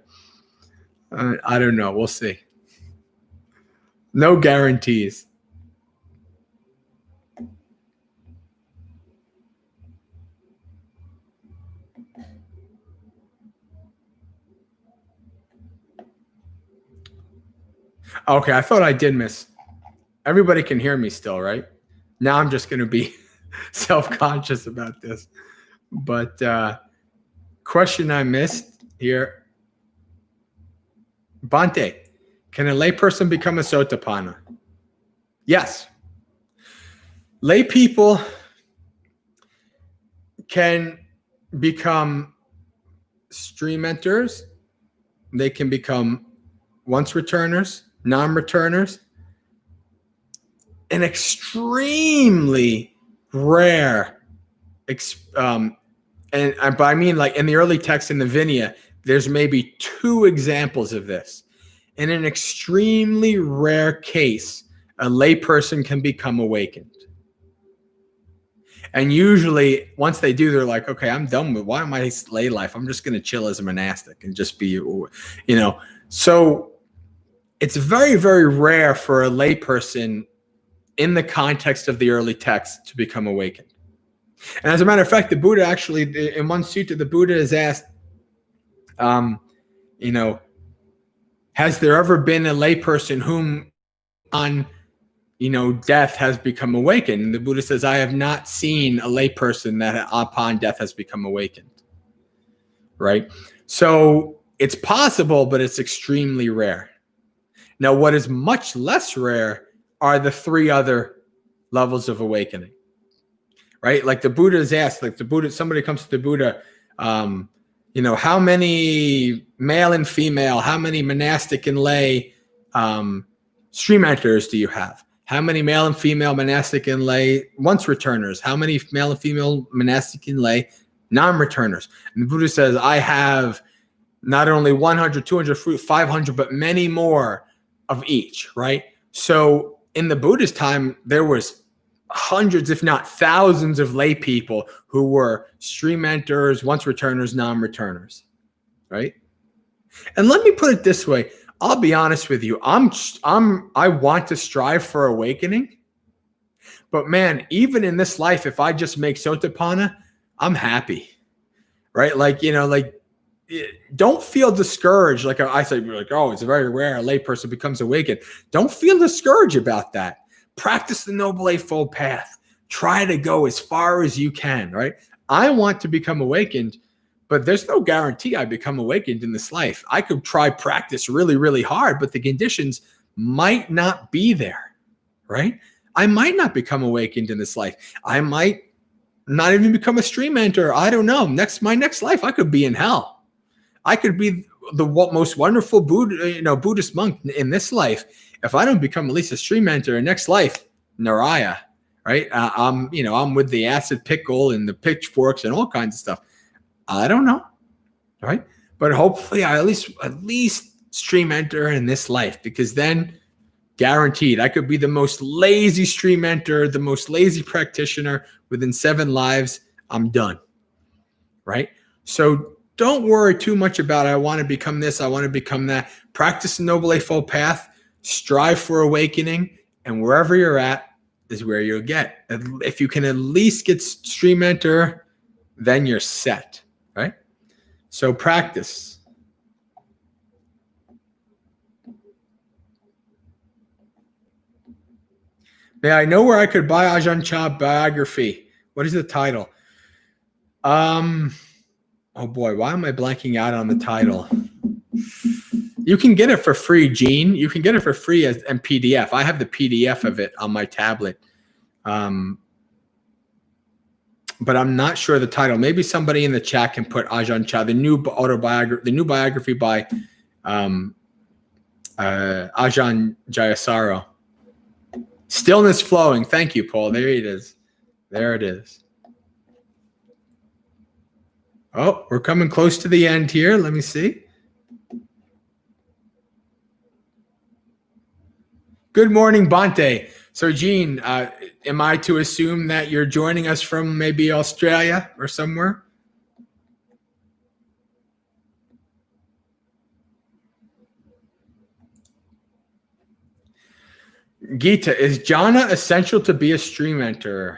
I don't know. We'll see. No guarantees. Okay, I thought I did miss. Everybody can hear me still, right? Now I'm just going to be self-conscious about this. But question I missed here. Bante, can a layperson become a Sotapanna? Yes. Lay people can become stream mentors. They can become once returners, non-returners. An extremely rare, but I mean, like in the early text in the Vinaya, there's maybe 2 examples of this. In an extremely rare case, a layperson can become awakened. And usually, once they do, they're like, okay, I'm done with, why am I lay life? I'm just going to chill as a monastic and just be, So it's very, very rare for a layperson in the context of the early text to become awakened. And as a matter of fact, the Buddha actually, in one sutta, the Buddha is asked, has there ever been a layperson whom on, death has become awakened? And the Buddha says, I have not seen a layperson that upon death has become awakened. Right? So it's possible, but it's extremely rare. Now, what is much less rare are the 3 other levels of awakening, right? Like the Buddha is asked, somebody comes to the Buddha, how many male and female, how many monastic and lay stream mentors do you have? How many male and female monastic and lay once returners? How many male and female monastic and lay non-returners? And the Buddha says, I have not only 100, 200, 500, but many more of each, right? So in the Buddhist time, there was hundreds, if not thousands, of lay people who were stream mentors, once returners, non-returners, right? And let me put it this way. I'll be honest with you. I want to strive for awakening, but man, even in this life, if I just make Sotapanna, I'm happy, right? Don't feel discouraged. Like I said, oh, it's very rare a layperson becomes awakened. Don't feel discouraged about that. Practice the Noble Eightfold Path. Try to go as far as you can, right? I want to become awakened, but there's no guarantee I become awakened in this life. I could try practice really, really hard, but the conditions might not be there, right? I might not become awakened in this life. I might not even become a stream mentor. I don't know. My next life, I could be in hell. I could be the most wonderful Buddhist monk in this life. If I don't become at least a stream mentor in next life, Naraya, right? I'm with the acid pickle and the pitchforks and all kinds of stuff. I don't know, right? But hopefully I at least stream mentor in this life, because then guaranteed I could be the most lazy stream mentor, the most lazy practitioner. Within 7 lives, I'm done, right? So don't worry too much about, I want to become this, I want to become that. Practice the Noble Eightfold Path, strive for awakening, and wherever you're at is where you'll get. If you can at least get stream mentor, then you're set, right? So practice. May I know where I could buy Ajahn Chah biography? What is the title? Oh boy, why am I blanking out on the title? You can get it for free, Gene. You can get it for free as in PDF. I have the PDF of it on my tablet. But I'm not sure the title. Maybe somebody in the chat can put Ajahn Chah, the new biography by Ajahn Jayasaro. Stillness Flowing. Thank you, Paul. There it is. There it is. Oh, we're coming close to the end here. Let me see. Good morning, Bante. So, Gene, am I to assume that you're joining us from maybe Australia or somewhere? Gita, is jhana essential to be a stream enterer?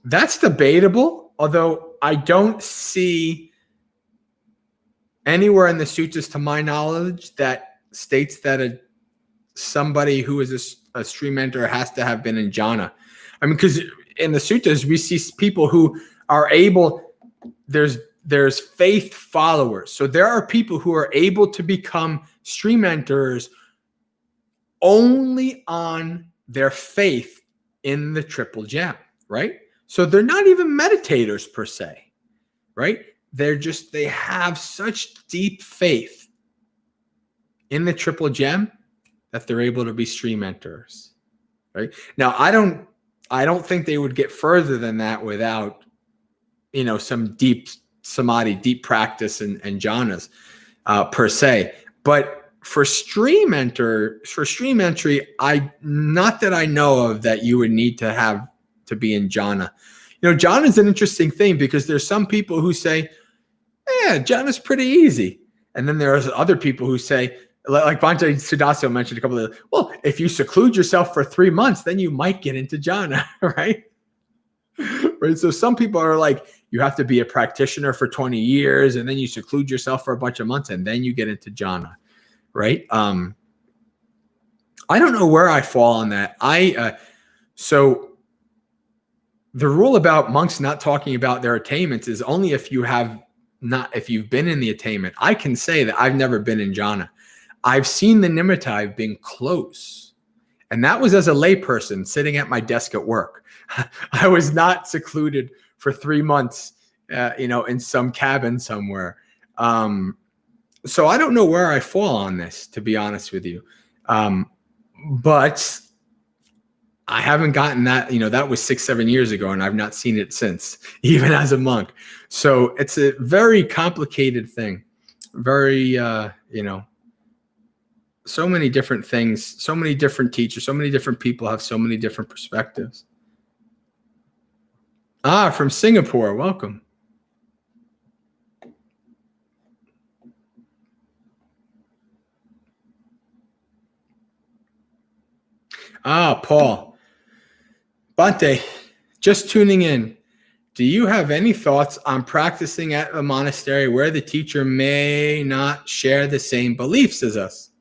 That's debatable, although I don't see anywhere in the sutras, to my knowledge, that states that somebody who is a stream enterer has to have been in jhana. I mean, because in the sutras, we see people who are able, there's faith followers. So there are people who are able to become stream enterers only on their faith in the triple gem, right? So they're not even meditators per se, right? They have such deep faith in the triple gem that they're able to be stream enterers, right? Now, I don't think they would get further than that without, some deep samadhi, deep practice and jhanas per se. But for stream entry, not that I know of that you would need to have to be in jhana. Jhana is an interesting thing because there's some people who say, yeah, jhana is pretty easy. And then there's other people who say, like Bhante Sudaso mentioned a couple of, well, if you seclude yourself for 3 months, then you might get into jhana, right? Right. So some people are like, you have to be a practitioner for 20 years and then you seclude yourself for a bunch of months and then you get into jhana. Right. I don't know where I fall on that. So the rule about monks not talking about their attainments is only if you've been in the attainment. I can say that I've never been in jhana. I've seen the nimitta. I've been close. And that was as a layperson sitting at my desk at work. I was not secluded for 3 months, in some cabin somewhere. So I don't know where I fall on this, to be honest with you. But I haven't gotten that, that was 6-7 years ago, and I've not seen it since, even as a monk. So it's a very complicated thing. Very, so many different things, so many different teachers, so many different people have so many different perspectives. From Singapore, welcome. Paul. Bhante, just tuning in. Do you have any thoughts on practicing at a monastery where the teacher may not share the same beliefs as us,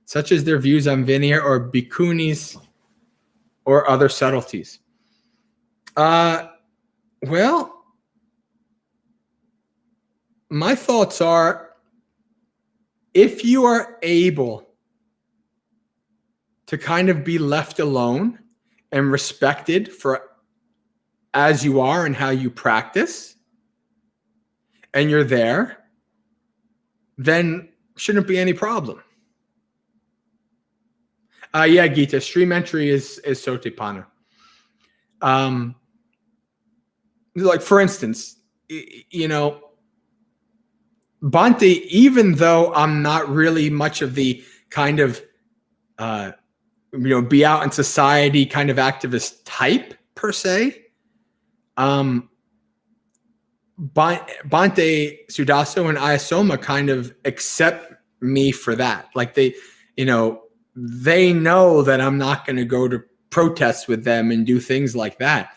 such as their views on Vinaya or bhikkhunis or other subtleties? Well, my thoughts are, if you are able to kind of be left alone and respected for as you are and how you practice, and you're there, then shouldn't be any problem. Yeah, Gita, stream entry is Sotapanna. Like, for instance, Bhante, even though I'm not really much of the kind of, be out in society kind of activist type per se, Bhante Sudaso and Ayasoma kind of accept me for that. Like they know that I'm not going to go to protests with them and do things like that.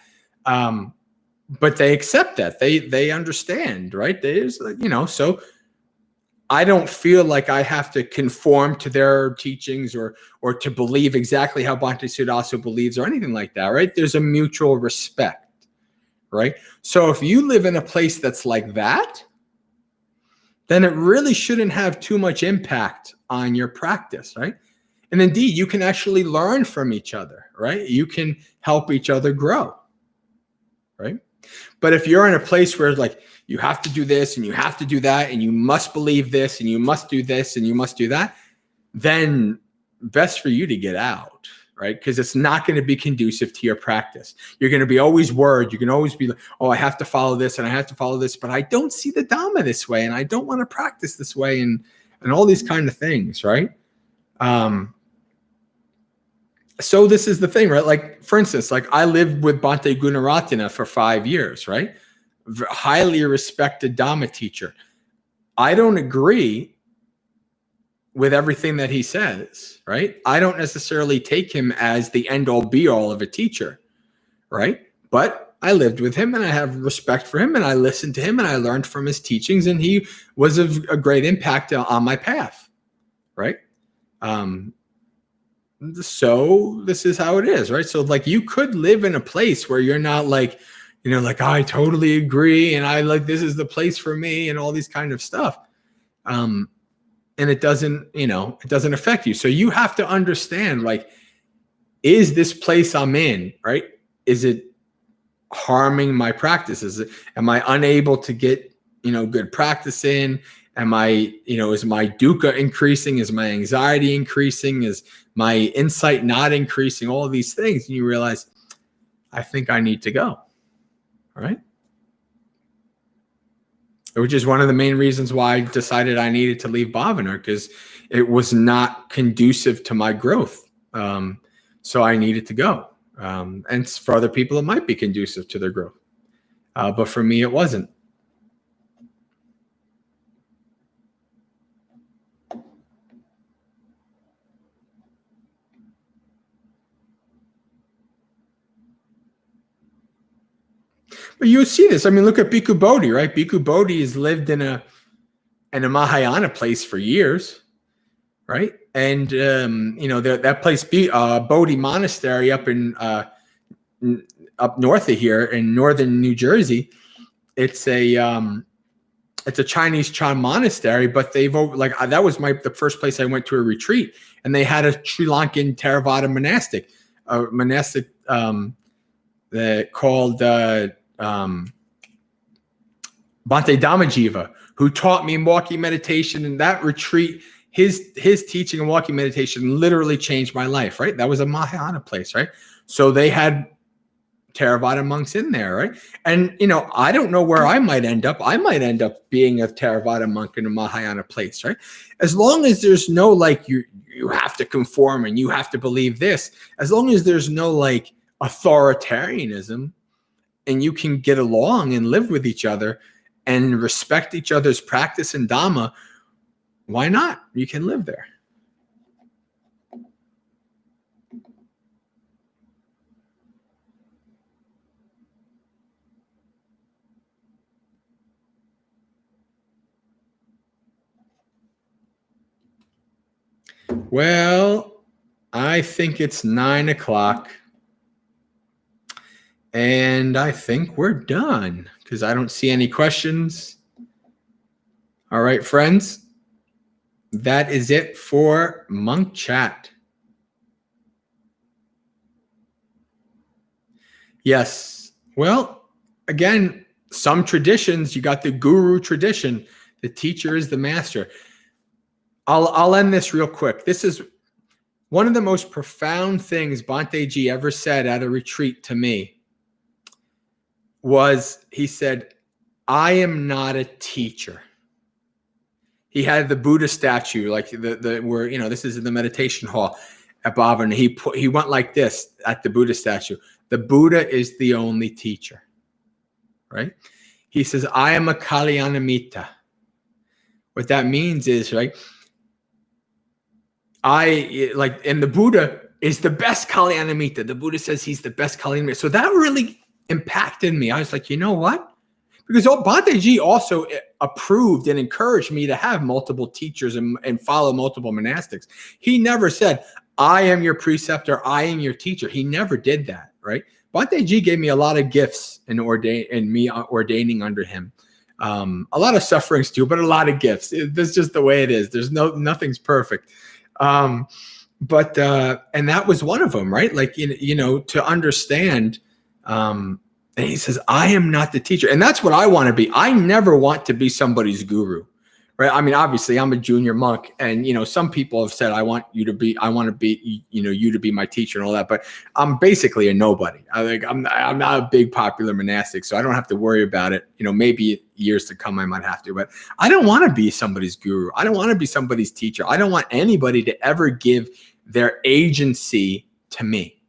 but they accept that. They understand, right? There's, so I don't feel like I have to conform to their teachings or to believe exactly how Bhante Sudaso believes or anything like that, right? There's a mutual respect, right? So if you live in a place that's like that, then it really shouldn't have too much impact on your practice, right? And indeed, you can actually learn from each other, right? You can help each other grow, right? But if you're in a place where like you have to do this and you have to do that and you must believe this and you must do this and you must do that, then best for you to get out, right? Because it's not going to be conducive to your practice. You're going to be always worried. You can always be like, oh, I have to follow this and I have to follow this, but I don't see the Dhamma this way and I don't want to practice this way and all these kind of things, right? So this is the thing, right? Like, for instance, like I lived with Bhante Gunaratana for 5 years, right? Highly respected Dhamma teacher. I don't agree with everything that he says, right? I don't necessarily take him as the end-all be-all of a teacher, right? But I lived with him and I have respect for him and I listened to him and I learned from his teachings and he was a great impact on my path, right? So this is how it is, right? So like you could live in a place where you're not like, like I totally agree and I like this is the place for me and all these kind of stuff. And it doesn't, it doesn't affect you. So you have to understand, like, is this place I'm in, right? Is it harming my practice? Am I unable to get, good practice in? Am I, is my dukkha increasing? Is my anxiety increasing? Is my insight not increasing? All of these things. And you realize, I think I need to go. All right. Which is one of the main reasons why I decided I needed to leave Bhavana, because it was not conducive to my growth. So I needed to go. And for other people, it might be conducive to their growth. But for me, it wasn't. But you see this. I mean, look at Bhikkhu Bodhi, right? Bhikkhu Bodhi has lived in a Mahayana place for years, right? And that place, Bodhi Monastery, up north of here in northern New Jersey. It's a Chinese Chan monastery, but they've that was the first place I went to a retreat, and they had a Sri Lankan Theravada monastic called Bhante Dhammajiva, who taught me walking meditation. And that retreat, his teaching and walking meditation literally changed my life, right? That was a Mahayana place, right? So they had Theravada monks in there, right? And, I don't know where I might end up. I might end up being a Theravada monk in a Mahayana place, right? As long as there's no, like, you have to conform and you have to believe this, as long as there's no, like, authoritarianism, and you can get along and live with each other and respect each other's practice and Dhamma, why not? You can live there. Well, I think it's 9 o'clock. And I think we're done because I don't see any questions. All right, friends. That is it for Monk Chat. Yes. Well, again, some traditions, you got the guru tradition. The teacher is the master. I'll end this real quick. This is one of the most profound things Bhante Ji ever said at a retreat to me. He said, I am not a teacher. He had the Buddha statue, like where, this is in the meditation hall at Bhavana. He went like this at the Buddha statue. The Buddha is the only teacher, right? He says, I am a Kalyanamitta. What that means is, right, and the Buddha is the best Kalyanamitta. The Buddha says he's the best Kalyanamitta. So that really impacted me. I was like, you know what? Because Bhante Ji also approved and encouraged me to have multiple teachers and follow multiple monastics. He never said, I am your preceptor, I am your teacher. He never did that, right? Bhante Ji gave me a lot of gifts in me ordaining under him. A lot of sufferings too, but a lot of gifts. That's just the way it is. There's nothing's perfect. But and that was one of them, right? Like, to understand, and he says, I am not the teacher. And that's what I want to be. I never want to be somebody's guru, right? I mean, obviously I'm a junior monk, and, some people have said, I want you to be my teacher and all that, but I'm basically a nobody. I'm not a big popular monastic, so I don't have to worry about it. Maybe years to come I might have to, but I don't want to be somebody's guru. I don't want to be somebody's teacher. I don't want anybody to ever give their agency to me,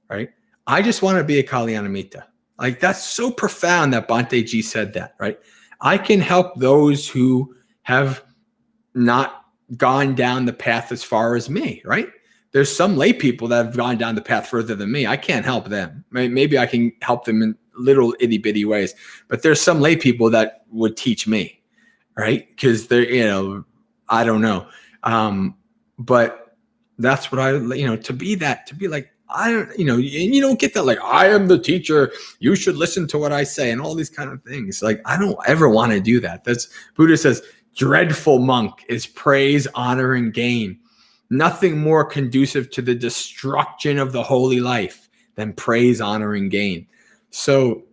right? I just want to be a Kalyanamitta. Like, that's so profound that Bhante Ji said that, right? I can help those who have not gone down the path as far as me, right? There's some lay people that have gone down the path further than me. I can't help them. Maybe I can help them in little itty bitty ways, but there's some lay people that would teach me, right? Because they're, I don't know. But that's what to be like, I don't, and you don't get that, like, I am the teacher, you should listen to what I say, and all these kind of things. Like, I don't ever want to do that. That's, Buddha says, dreadful monk is praise, honor, and gain. Nothing more conducive to the destruction of the holy life than praise, honor, and gain. So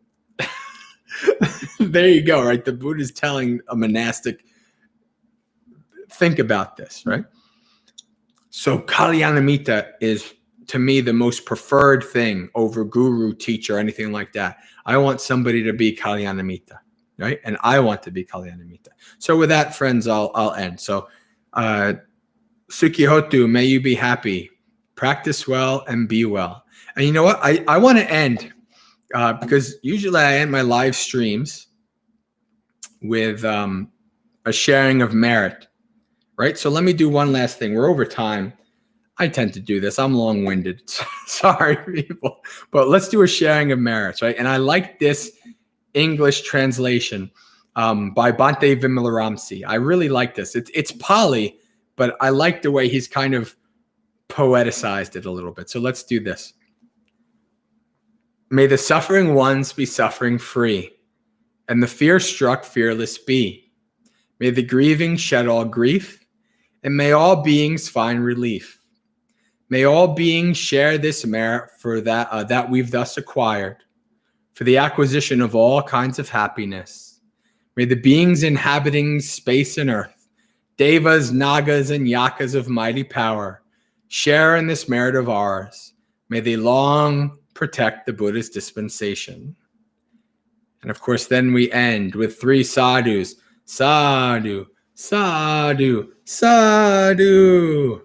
there you go, right? The Buddha's telling a monastic, think about this, right? So Kalyanamitta is, to me, the most preferred thing over guru, teacher, anything like that. I want somebody to be Kalyanamitta, right? And I want to be Kalyanamitta. So with that, friends, I'll end. So Sukhihotu, may you be happy, practice well, and be well. And you know what? I want to end because usually I end my live streams with a sharing of merit, right? So let me do one last thing. We're over time. I tend to do this. I'm long-winded. Sorry, people. But let's do a sharing of merits, right? And I like this English translation by Bhante Vimalaramsi. I really like this. It's Pali, but I like the way he's kind of poeticized it a little bit. So let's do this. May the suffering ones be suffering free, and the fear-struck fearless be. May the grieving shed all grief, and may all beings find relief. May all beings share this merit for that we've thus acquired, for the acquisition of all kinds of happiness. May the beings inhabiting space and earth, devas, nagas, and yakas of mighty power, share in this merit of ours. May they long protect the Buddha's dispensation. And of course, then we end with 3 sadhus. Sadhu, sadhu, sadhu.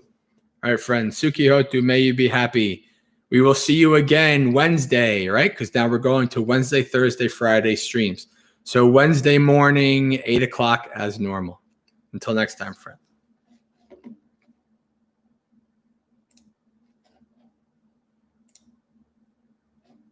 All right, friends, Sukhihotu, may you be happy. We will see you again Wednesday, right? Because now we're going to Wednesday, Thursday, Friday streams. So Wednesday morning, 8 o'clock as normal. Until next time, friends.